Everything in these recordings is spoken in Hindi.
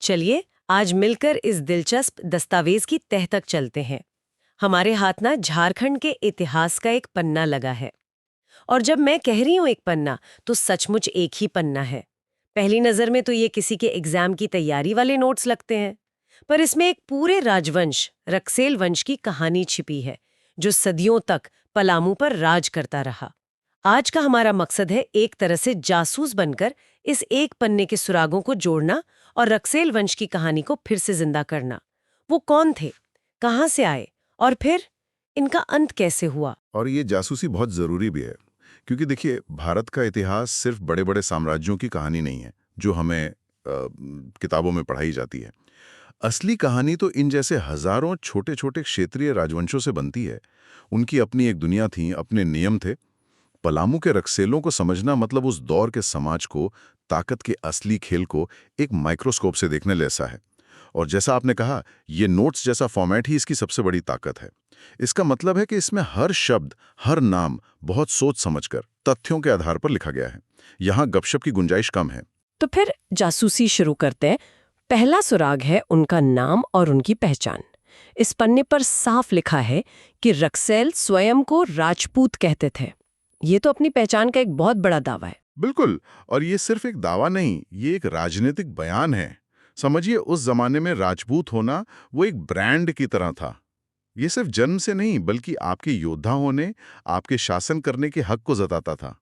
चलिए आज मिलकर इस दिलचस्प दस्तावेज की तह तक चलते हैं। हमारे हाथ ना झारखंड के इतिहास का एक पन्ना लगा है। और जब मैं कह रही हूँ एक पन्ना, तो सचमुच एक ही पन्ना है। पहली नजर में तो ये किसी के एग्जाम की तैयारी वाले नोट्स लगते हैं, पर इसमें एक पूरे राजवंश रक्सेल वंश की कहानी छिपी है, जो सदियों तक पलामू पर राज करता रहा। आज का हमारा मकसद है एक तरह से जासूस बनकर इस एक पन्ने के सुरागों को जोड़ना और रक्सेल वंश की कहानी को फिर से जिंदा करना। वो कौन थे, कहां से आए और फिर इनका अंत कैसे हुआ। और ये जासूसी बहुत जरूरी भी है, क्योंकि देखिए भारत का इतिहास सिर्फ बड़े बड़े साम्राज्यों की कहानी नहीं है जो हमें किताबों में पढ़ाई जाती है। असली कहानी तो इन जैसे हजारों छोटे छोटे क्षेत्रीय राजवंशों से बनती है। उनकी अपनी एक दुनिया थी, अपने नियम थे। पलामू के रक्सेलों को समझना मतलब उस दौर के समाज को, ताकत के असली खेल को एक माइक्रोस्कोप से देखने जैसा है। और जैसा आपने कहा, ये नोट्स जैसा फॉर्मेट ही इसकी सबसे बड़ी ताकत है। इसका मतलब है कि इसमें हर शब्द, हर नाम बहुत सोच समझकर तथ्यों के आधार पर लिखा गया है। यहाँ गपशप की गुंजाइश कम है। तो फिर जासूसी शुरू करते हैं। पहला सुराग है उनका नाम और उनकी पहचान। इस पन्ने पर साफ लिखा है कि रक्सेल स्वयं को राजपूत कहते थे। ये तो अपनी पहचान का एक बहुत बड़ा दावा है। बिल्कुल, और ये सिर्फ एक दावा नहीं, ये एक राजनीतिक बयान है। समझिए, उस जमाने में राजपूत होना वो एक ब्रांड की तरह था। ये सिर्फ जन्म से नहीं, बल्कि आपके योद्धा होने, आपके शासन करने के हक को जताता था।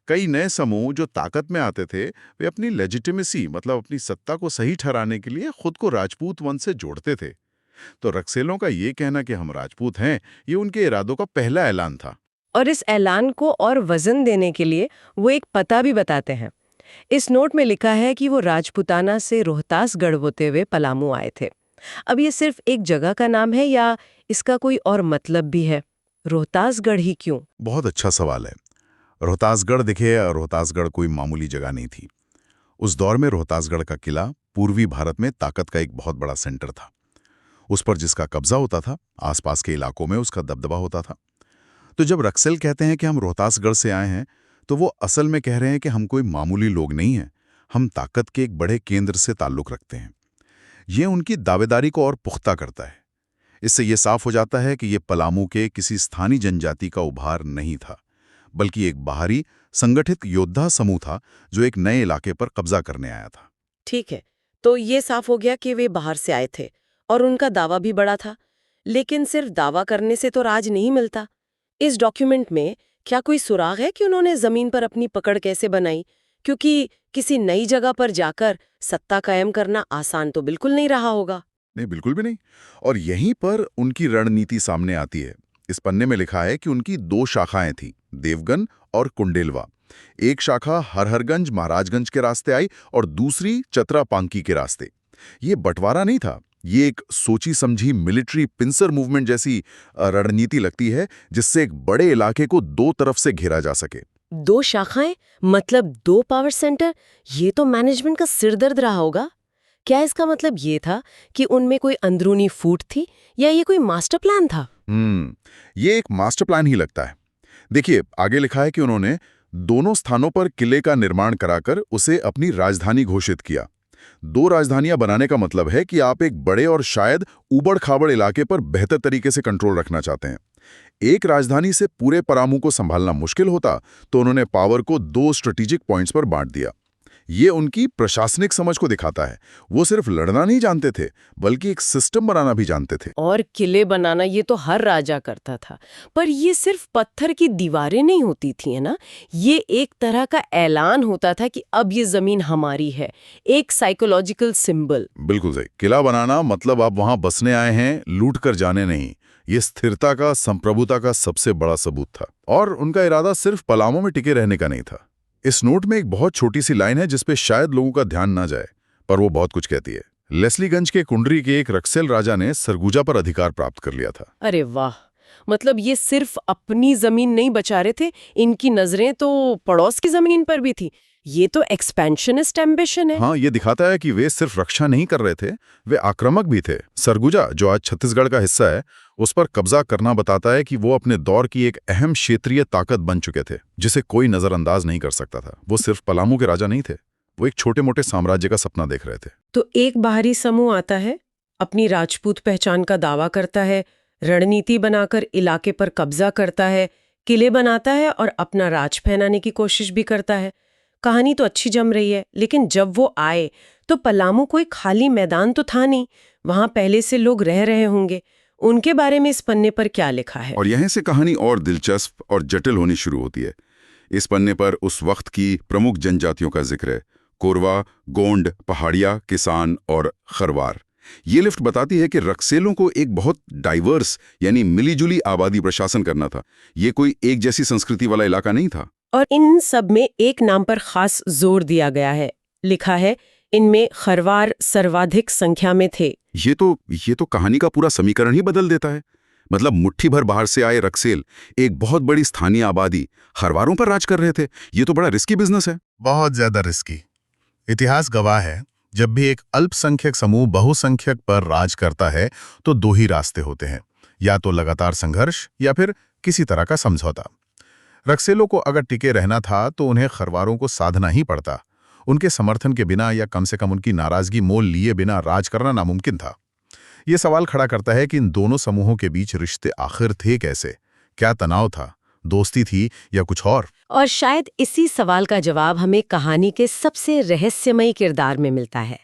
कई नए समूह जो ताकत में आते थे, वे अपनी लेजिटिमेसी मतलब अपनी सत्ता को सही ठहराने के लिए खुद को राजपूत वंश से जोड़ते थे। तो रक्सेलों का ये कहना कि हम राजपूत हैं, ये उनके इरादों का पहला ऐलान था। और इस ऐलान को और वजन देने के लिए वो एक पता भी बताते हैं। इस नोट में लिखा है कि वो राजपुताना से रोहतासगढ़ होते हुए पलामू आए थे। अब ये सिर्फ एक जगह का नाम है या इसका कोई और मतलब भी है? रोहतासगढ़ ही क्यों? बहुत अच्छा सवाल है। रोहतासगढ़, देखिए, रोहतासगढ़ कोई मामूली जगह नहीं थी। उस दौर में रोहतासगढ़ का किला पूर्वी भारत में ताकत का एक बहुत बड़ा सेंटर था। उस पर जिसका कब्जा होता था, आसपास के इलाकों में उसका दबदबा होता था। तो जब रक्सेल कहते हैं कि हम रोहतासगढ़ से आए हैं, तो वो असल में कह रहे हैं कि हम कोई मामूली लोग नहीं हैं, हम ताकत के एक बड़े केंद्र से ताल्लुक रखते हैं। ये उनकी दावेदारी को और पुख्ता करता है। इससे ये साफ हो जाता है कि ये पलामू के किसी स्थानीय जनजाति का उभार नहीं था, बल्कि एक बाहरी संगठित योद्धा समूह था जो एक नए इलाके पर कब्जा करने आया था। ठीक है, तो ये साफ हो गया कि वे बाहर से आए थे और उनका दावा भी बड़ा था। लेकिन सिर्फ दावा करने से तो राज नहीं मिलता। इस डॉक्यूमेंट में क्या कोई सुराग है कि उन्होंने जमीन पर अपनी पकड़ कैसे बनाई? क्योंकि किसी नई जगह पर जाकर सत्ता कायम करना आसान तो बिल्कुल नहीं रहा होगा। नहीं, बिल्कुल भी नहीं। और यहीं पर उनकी रणनीति सामने आती है। इस पन्ने में लिखा है कि उनकी दो शाखाएं थीं, देवगन और कुंडेलवा। एक शाखा हरहरगंज महाराजगंज के रास्ते आई और दूसरी चतरापांकी के रास्ते। ये बंटवारा नहीं था, ये एक सोची समझी मिलिट्री पिंसर मूवमेंट जैसी रणनीति लगती है, जिससे एक बड़े इलाके को दो तरफ से घेरा जा सके। दो शाखाएं मतलब दो पावर सेंटर? ये तो मैनेजमेंट का सिरदर्द रहा होगा। क्या इसका मतलब ये था कि उनमें कोई अंदरूनी फूट थी या ये कोई मास्टर प्लान था? ये एक मास्टर प्लान ही लगता है। देखिए, आगे लिखा है कि उन्होंने दोनों स्थानों पर किले का निर्माण कराकर उसे अपनी राजधानी घोषित किया। दो राजधानियां बनाने का मतलब है कि आप एक बड़े और शायद उबड़-खाबड़ इलाके पर बेहतर तरीके से कंट्रोल रखना चाहते हैं। एक राजधानी से पूरे पलामू को संभालना मुश्किल होता, तो उन्होंने पावर को दो स्ट्रेटेजिक पॉइंट्स पर बांट दिया। ये उनकी प्रशासनिक समझ को दिखाता है। वो सिर्फ लड़ना नहीं जानते थे, बल्कि एक सिस्टम बनाना भी जानते थे। और किले बनाना ये तो हर राजा करता था, पर ये सिर्फ पत्थर की दीवारें नहीं होती थी, है ना? ये एक तरह का ऐलान होता था कि अब ये जमीन हमारी है, एक साइकोलॉजिकल सिंबल। बिल्कुल सही। किला बनाना मतलब आप वहां बसने आए हैं, लूट कर जाने नहीं। ये स्थिरता का, संप्रभुता का सबसे बड़ा सबूत था। और उनका इरादा सिर्फ पलामू में टिके रहने का नहीं था। इस नोट में एक बहुत छोटी सी लाइन है जिसपे शायद लोगों का ध्यान ना जाए, पर वो बहुत कुछ कहती है। लेस्लीगंज के कुंडरी के एक रक्सेल राजा ने सरगुजा पर अधिकार प्राप्त कर लिया था। अरे वाह! मतलब ये सिर्फ अपनी जमीन नहीं बचा रहे थे, इनकी नजरें तो पड़ोस की जमीन पर भी थी। ये तो एक्सपेंशनिस्ट एम्बिशन है। हाँ, ये दिखाता है कि वे सिर्फ रक्षा नहीं कर रहे थे, वे आक्रामक भी थे। सरगुजा, जो आज छत्तीसगढ़ का हिस्सा है, उस पर कब्जा करना बताता है कि वो अपने दौर की एक अहम क्षेत्रीय ताकत बन चुके थे, जिसे कोई नजरअंदाज नहीं कर सकता था। वो सिर्फ पलामू के राजा नहीं थे, वो एक छोटे मोटे साम्राज्य का सपना देख रहे थे। तो एक बाहरी समूह आता है, अपनी राजपूत पहचान का दावा करता है, रणनीति बनाकर इलाके पर कब्जा करता है, किले बनाता है और अपना राज फैलाने की कोशिश भी करता है। कहानी तो अच्छी जम रही है, लेकिन जब वो आए तो पलामू कोई खाली मैदान तो था नहीं, वहां पहले से लोग रह रहे होंगे। उनके बारे में इस पन्ने पर क्या लिखा है? और यहीं से कहानी और दिलचस्प और जटिल होनी शुरू होती है। इस पन्ने पर उस वक्त की प्रमुख जनजातियों का जिक्र है। कोरवा, गोंड, पहाड़िया, किसान और खरवार। ये लिस्ट बताती है कि रक्सेलों को एक बहुत डाइवर्स यानी मिलीजुली आबादी प्रशासन करना था। ये कोई एक जैसी संस्कृति वाला इलाका नहीं था। और इन सब में एक नाम पर खास जोर दिया गया है। लिखा है, इनमें खरवार सर्वाधिक संख्या में थे। ये तो कहानी का पूरा समीकरण ही बदल देता है। मतलब मुट्ठी भर बाहर से आए रक्सेल एक बहुत बड़ी स्थानीय आबादी खरवारों पर राज कर रहे थे। ये तो बड़ा रिस्की बिजनेस है। बहुत ज्यादा रिस्की। इतिहास गवाह है, जब भी एक अल्पसंख्यक समूह बहुसंख्यक पर राज करता है तो दो ही रास्ते होते हैं, या तो लगातार संघर्ष या फिर किसी तरह का समझौता। रक्सेलों को अगर टिके रहना था तो उन्हें खरवारों को साधना ही पड़ता। उनके समर्थन के बिना या कम से कम उनकी नाराजगी मोल लिए बिना राज करना नामुमकिन था। ये सवाल खड़ा करता है कि इन दोनों समूहों के बीच रिश्ते आखिर थे कैसे? क्या तनाव था, दोस्ती थी या कुछ और? और शायद इसी सवाल का जवाब हमें कहानी के सबसे रहस्यमयी किरदार में मिलता है,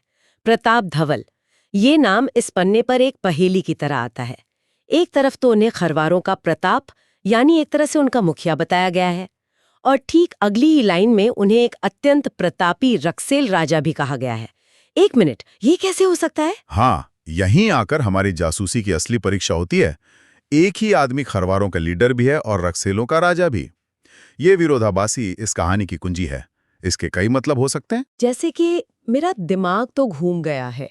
प्रताप धवल। ये नाम इस पन्ने पर एक पहेली की तरह आता है। एक तरफ तो उन्हें खरवारों का प्रताप यानी एक तरह से उनका मुखिया बताया गया है, और ठीक अगली ही लाइन में उन्हें एक अत्यंत प्रतापी रक्सेल राजा भी कहा गया है। एक मिनट, ये कैसे हो सकता है? हाँ, यहीं आकर हमारी जासूसी की असली परीक्षा होती है। एक ही आदमी खरवारों का लीडर भी है और रक्सेलों का राजा भी। ये विरोधाभासी इस कहानी की कुंजी है। इसके कई मतलब हो सकते हैं। जैसे कि मेरा दिमाग तो घूम गया है।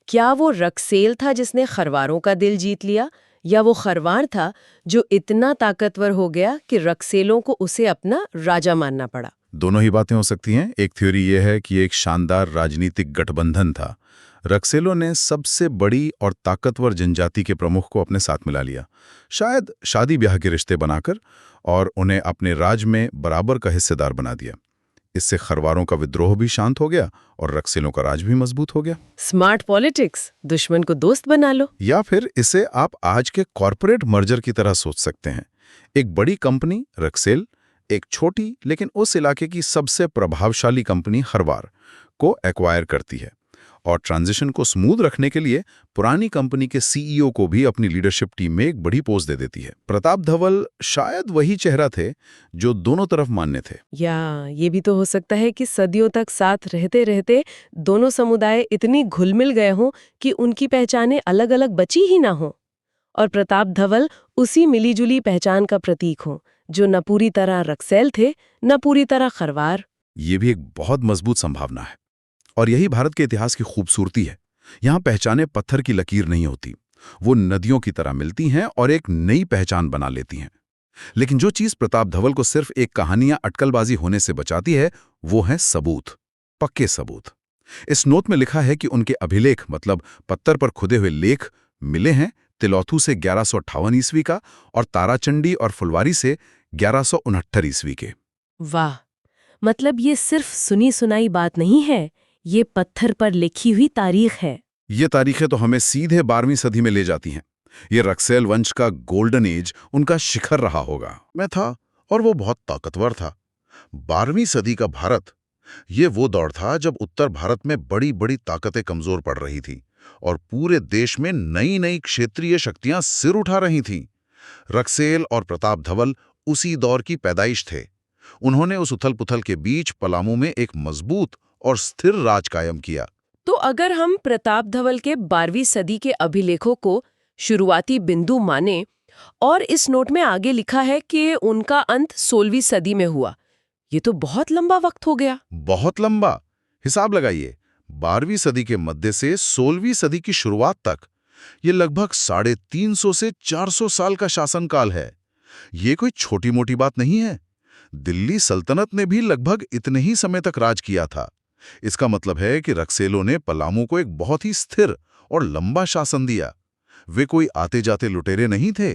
क्या वो रक्सेल था जिसने खरवारों का दिल जीत लिया, या वो खरवार था जो इतना ताकतवर हो गया कि रक्सेलों को उसे अपना राजा मानना पड़ा? दोनों ही बातें हो सकती हैं। एक थ्योरी ये है कि एक शानदार राजनीतिक गठबंधन था। रक्सेलों ने सबसे बड़ी और ताकतवर जनजाति के प्रमुख को अपने साथ मिला लिया, शायद शादी ब्याह के रिश्ते बनाकर, और उन्हें अपने राज में बराबर का हिस्सेदार बना दिया। इससे खरवारों का विद्रोह भी शांत हो गया और रक्सेलों का राज भी मजबूत हो गया। स्मार्ट पॉलिटिक्स, दुश्मन को दोस्त बना लो। या फिर इसे आप आज के कॉरपोरेट मर्जर की तरह सोच सकते हैं। एक बड़ी कंपनी रक्सेल एक छोटी लेकिन उस इलाके की सबसे प्रभावशाली कंपनी खरवार को एक्वायर करती है, और ट्रांजिशन को स्मूथ रखने के लिए पुरानी कंपनी के सीईओ को भी अपनी लीडरशिप टीम में एक बड़ी पोस्ट दे देती है। प्रताप धवल शायद वही चेहरा थे जो दोनों तरफ मान्य थे। या ये भी तो हो सकता है कि सदियों तक साथ रहते रहते दोनों समुदाय इतनी घुल-मिल गए हों कि उनकी पहचानें अलग-अलग बची ही ना हों, और प्रताप धवल उसी मिलीजुली पहचान का प्रतीक हों, जो न पूरी तरह रक्सेल थे न पूरी तरह खरवार। ये भी एक बहुत मजबूत संभावना है, और यही भारत के इतिहास की खूबसूरती है। यहाँ पहचानें पत्थर की लकीर नहीं होती, वो नदियों की तरह मिलती हैं और एक नई पहचान बना लेती हैं। लेकिन जो चीज प्रताप धवल को सिर्फ एक कहानी या अटकलबाजी होने से बचाती है, वो है सबूत, पक्के सबूत। इस नोट में लिखा है कि उनके अभिलेख, मतलब पत्थर पर खुदे हुए लेख, मिले हैं तिलौथू से 1158 ईस्वी का और ताराचंडी और फुलवारी से 1169 ईस्वी के। वाह, मतलब ये सिर्फ सुनी सुनाई बात नहीं है, ये पत्थर पर लिखी हुई तारीख है। ये तारीखें तो हमें सीधे 12वीं सदी में ले जाती हैं। ये रक्सेल वंश का गोल्डन एज उनका शिखर रहा होगा। मैं था और वो बहुत ताकतवर था। 12वीं सदी का भारत, ये वो दौर था जब उत्तर भारत में बड़ी बड़ी ताकतें कमजोर पड़ रही थी और पूरे देश में नई नई क्षेत्रीय शक्तियां सिर उठा रही थीं। रक्सेल और प्रताप धवल उसी दौर की पैदाइश थे। उन्होंने उस उथल-पुथल के बीच पलामू में एक मजबूत और स्थिर राज कायम किया। तो अगर हम प्रताप धवल के 12वीं सदी के अभिलेखों को शुरुआती बिंदु माने, और इस नोट में आगे लिखा है कि उनका अंत 16वीं सदी में हुआ, ये तो बहुत लंबा वक्त हो गया। बहुत लंबा। हिसाब लगाइए, 12वीं सदी के मध्य से 16वीं सदी की शुरुआत तक, ये लगभग 350 से 400 साल का शासनकाल है। ये कोई छोटी मोटी बात नहीं है। दिल्ली सल्तनत ने भी लगभग इतने ही समय तक राज किया था। इसका मतलब है कि रक्सेलों ने पलामू को एक बहुत ही स्थिर और लंबा शासन दिया। वे कोई आते जाते लुटेरे नहीं थे,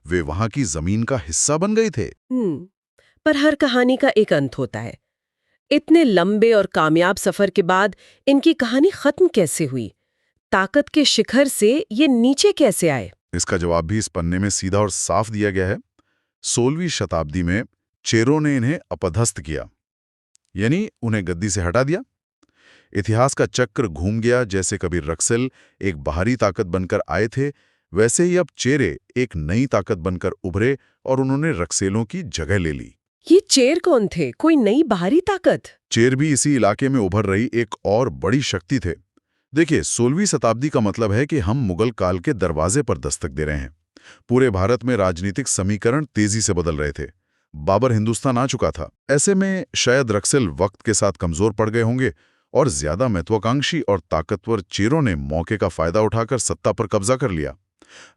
वे वहां की जमीन का हिस्सा बन गए थे। पर हर कहानी का एक अंत होता है। इतने लंबे और कामयाब सफर के बाद इनकी कहानी खत्म कैसे हुई? ताकत के शिखर से ये नीचे कैसे आए? इसका जवाब भी इस पन्ने में सीधा और साफ दिया गया है। 16वीं शताब्दी में चेरों ने इन्हें अपदस्थ किया, यानी उन्हें गद्दी से हटा दिया। इतिहास का चक्र घूम गया। जैसे कभी रक्सेल एक बाहरी ताकत बनकर आए थे, वैसे ही अब चेरे एक नई ताकत बनकर उभरे और उन्होंने रक्सेलों की जगह ले ली। ये चेर कौन थे? कोई नई बाहरी ताकत? चेर भी इसी इलाके में उभर रही एक और बड़ी शक्ति थे। देखिए, 16वीं शताब्दी का मतलब है कि हम मुगल काल के दरवाजे पर दस्तक दे रहे हैं। पूरे भारत में राजनीतिक समीकरण तेजी से बदल रहे थे। बाबर हिंदुस्तान आ चुका था। ऐसे में शायद रक्सेल वक्त के साथ कमजोर पड़ गए होंगे और ज्यादा महत्वाकांक्षी और ताकतवर चेरों ने मौके का फायदा उठाकर सत्ता पर कब्जा कर लिया।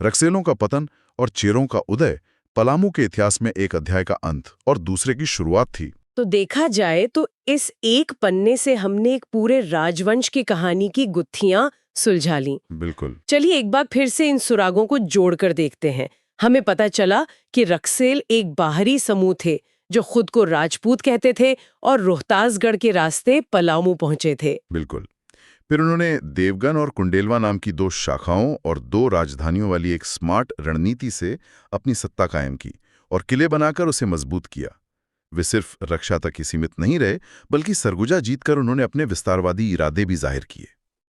रक्सेलों का पतन और चेरों का उदय पलामू के इतिहास में एक अध्याय का अंत और दूसरे की शुरुआत थी। तो देखा जाए तो इस एक पन्ने से हमने एक पूरे राजवंश की कहानी की गुत्थियां सुलझा ली। बिल्कुल। चलिए एक बार फिर से इन सुरागों को जोड़कर देखते हैं। हमें पता चला कि रक्सेल एक बाहरी समूह थे जो खुद को राजपूत कहते थे और रोहतासगढ़ के रास्ते पलामू पहुंचे थे। बिल्कुल। फिर उन्होंने देवगन और कुंडेलवा नाम की 2 शाखाओं और 2 राजधानियों वाली एक स्मार्ट रणनीति से अपनी सत्ता कायम की और किले बनाकर उसे मजबूत किया। वे सिर्फ रक्षा तक ही सीमित नहीं रहे, बल्कि सरगुजा जीतकर उन्होंने अपने विस्तारवादी इरादे भी जाहिर किए।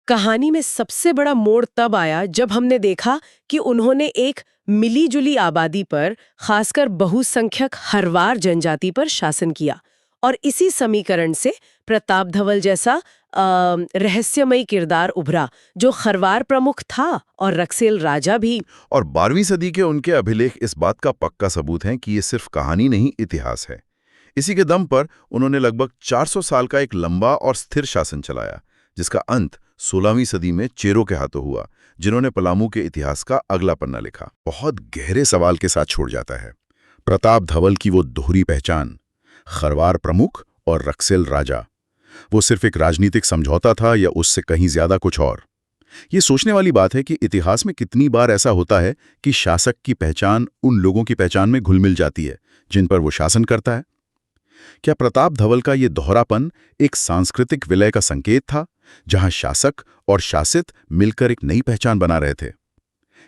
कहानी में सबसे बड़ा मोड़ तब आया जब हमने देखा कि उन्होंने एक मिली-जुली आबादी पर, खासकर बहुसंख्यक हरवार जनजाति पर शासन किया और इसी समीकरण से प्रताप धवल जैसा रहस्यमयी किरदार उभरा जो खरवार प्रमुख था और रक्सेल राजा भी। और 12वीं सदी के उनके अभिलेख इस बात का पक्का सबूत हैं कि ये सिर्फ कहानी नहीं, इतिहास है। इसी के दम पर उन्होंने लगभग 400 साल का एक लंबा और स्थिर शासन चलाया, जिसका अंत 16वीं सदी में चेरों के हाथों हुआ, जिन्होंने पलामू के इतिहास का अगला पन्ना लिखा। बहुत गहरे सवाल के साथ छोड़ जाता है। प्रताप धवल की वो दोहरी पहचान, खरवार प्रमुख और रक्सेल राजा, वो सिर्फ एक राजनीतिक समझौता था या उससे कहीं ज्यादा कुछ और? ये सोचने वाली बात है कि इतिहास में कितनी बार ऐसा होता है कि शासक की पहचान उन लोगों की पहचान में घुल मिल जाती है जिन पर वो शासन करता है। क्या प्रताप धवल का ये दोहरापन एक सांस्कृतिक विलय का संकेत था, जहां शासक और शासित मिलकर एक नई पहचान बना रहे थे?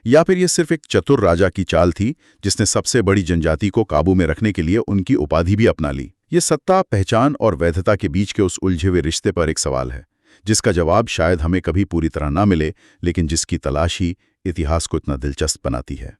या फिर यह सिर्फ एक चतुर राजा की चाल थी जिसने सबसे बड़ी जनजाति को काबू में रखने के लिए उनकी उपाधि भी अपना ली? ये सत्ता, पहचान और वैधता के बीच के उस उलझे हुए रिश्ते पर एक सवाल है, जिसका जवाब शायद हमें कभी पूरी तरह ना मिले, लेकिन जिसकी तलाशी इतिहास को इतना दिलचस्प बनाती है।